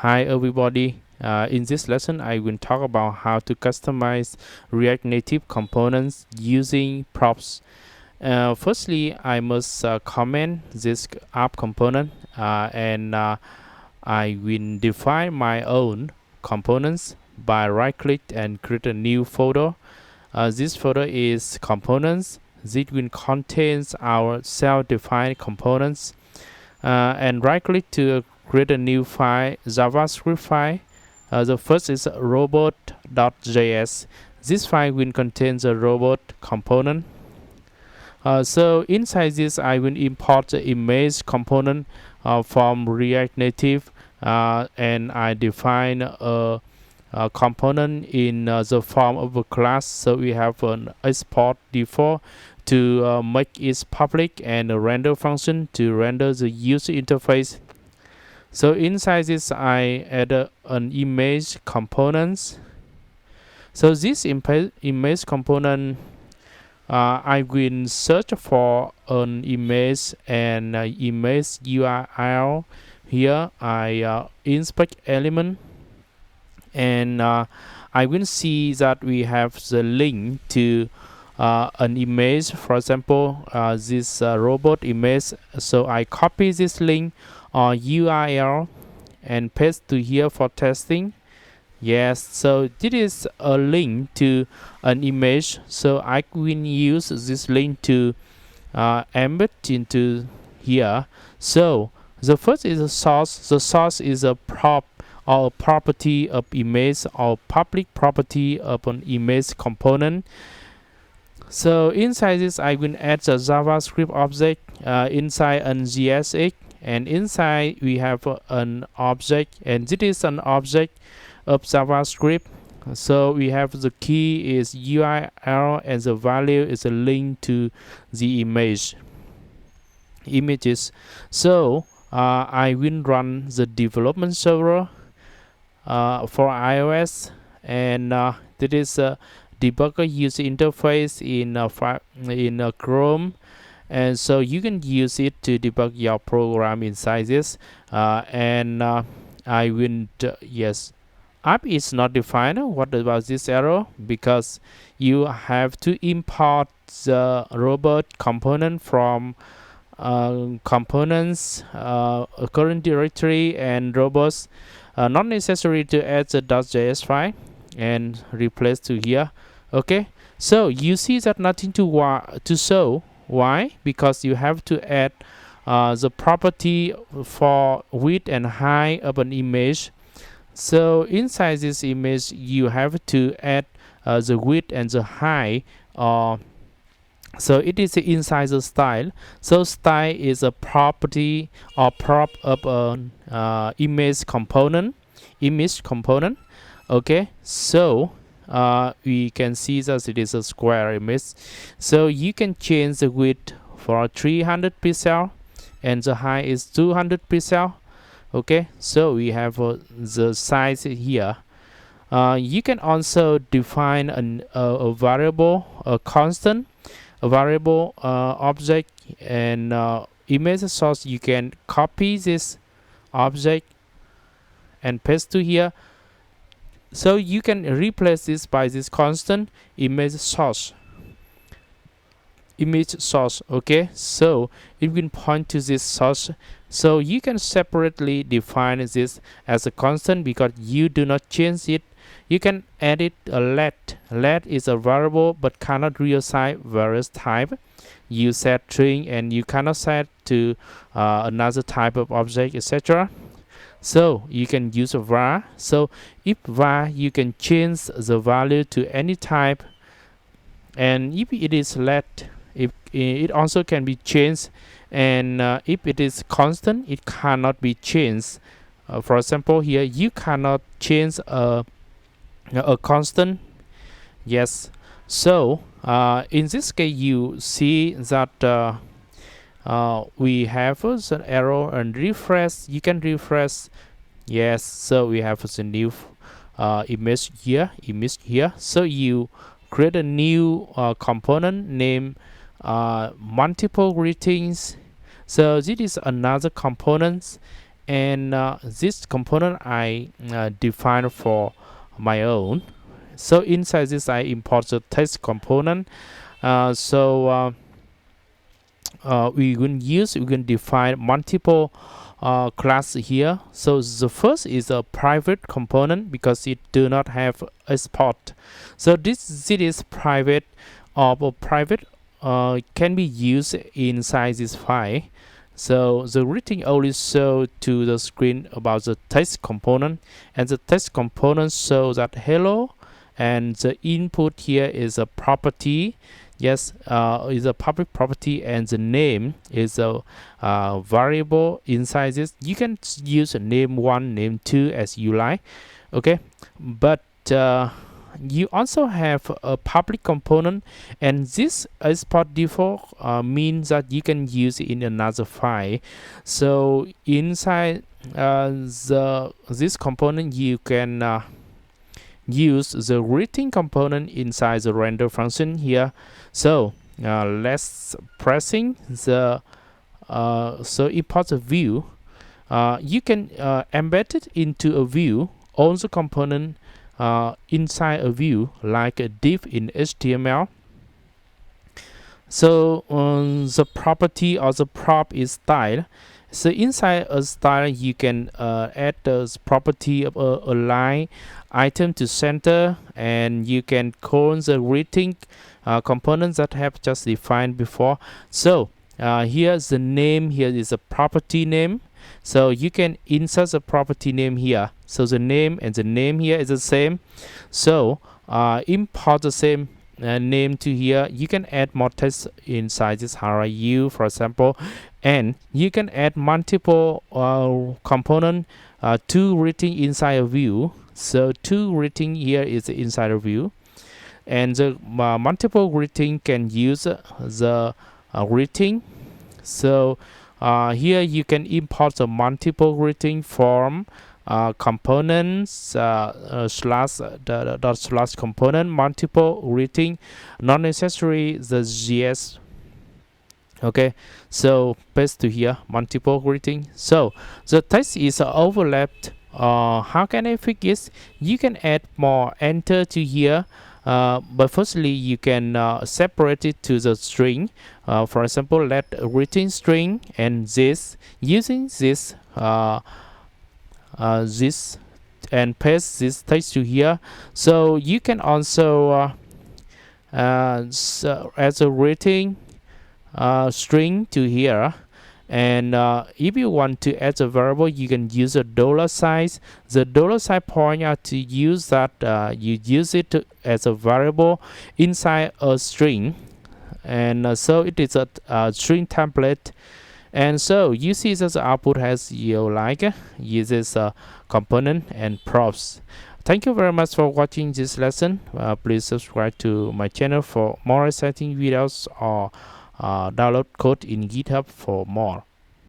Hi everybody. In this lesson, I will talk about how to customize React Native components using props. Firstly, I must comment this app component and I will define my own components by right-click and create a new folder. This folder is components. This will contain our self-defined components and right-click to create a new file, JavaScript file. The first is robot.js. This file will contain the robot component. So inside this, I will import the image component from React Native, and I define a component in the form of a class. So we have an export default to make it public and a render function to render the user interface. So inside this, I add an image components. So this image component, I will search for an image and image URL. Here I inspect element, and I will see that we have the link to an image. For example, this robot image. So I copy this link or URL and paste to here for testing. Yes, so this is a link to an image, so I will use this link to embed into here. So the first is a source. The source is a prop or a property of image or public property of an image component. So inside this, I will add the JavaScript object inside an JSX, and inside we have an object, and this is an object of JavaScript. So we have the key is URL and the value is a link to the images. So I will run the development server for iOS, and that is a debugger user interface in Chrome, and so you can use it to debug your program inside this. I will yes, app is not defined. What about this error? Because you have to import the robot component from components current directory and robots. Not necessary to add the .js file and replace to here. Okay, so you see that nothing to show. Why? Because you have to add the property for width and height of an image. So inside this image, you have to add the width and the height. So it is inside the style. So style is a property or prop of an image component. Okay, so we can see that it is a square image. So you can change the width for 300 pixel and the height is 200 pixel. Okay, so we have the size here. You can also define a variable, a constant, a variable object, and image source. You can copy this object and paste to here. So you can replace this by this constant image source. Okay, so it will point to this source. So you can separately define this as a constant because you do not change it. You can add it a let. Let is a variable but cannot reassign various type. You set string and you cannot set to another type of object, etc. So you can use a var. So if var, you can change the value to any type, and if it is let, if it also can be changed, and if it is constant, it cannot be changed. For example, here you cannot change a constant. Yes. So in this case, you see that we have an error and refresh. You can refresh. Yes, so we have a new image here. So you create a new component named multiple greetings. So this is another component, and this component I define for my own. So inside this I import the test component. We can define multiple class here. So the first is a private component because it do not have export. So this is private, or private can be used inside this file. So the greeting only show to the screen about the text component, and the text component shows that hello, and the input here is a property. Yes, is a public property, and the name is a variable inside this. You can use name 1, name 2 as you like. Okay, but you also have a public component, and this export default means that you can use it in another file. So inside this component you can use the greeting component inside the render function here. So let's pressing the so import a view. You can embed it into a view on the component inside a view, like a div in HTML. So the property or the prop is style. So inside a style you can add the property of align item to center, and you can call the greeting components that have just defined before. So here's the name. Here is a property name, so you can insert the property name here. So the name and the name here is the same, so import the same name to here. You can add more text inside this HRU, for example, and you can add multiple component to greeting inside a view. So to greeting here is inside a view, and the multiple greeting can use the greeting. So here you can import the multiple greeting from components slash dot slash component multiple greeting, not necessary the JS. Okay, so paste to here multiple greeting. So the text is overlapped. How can I fix this? You can add more enter to here, but firstly you can separate it to the string. For example, let greeting string and this, using this this, and paste this text to here. So you can also so as a greeting string to here, and if you want to add a variable, you can use a $sign. The $sign point out to use that you use it as a variable inside a string, and so it is a string template. And so you see that the output has uses component and props. Thank you very much for watching this lesson. Please subscribe to my channel for more exciting videos, or download code in GitHub for more.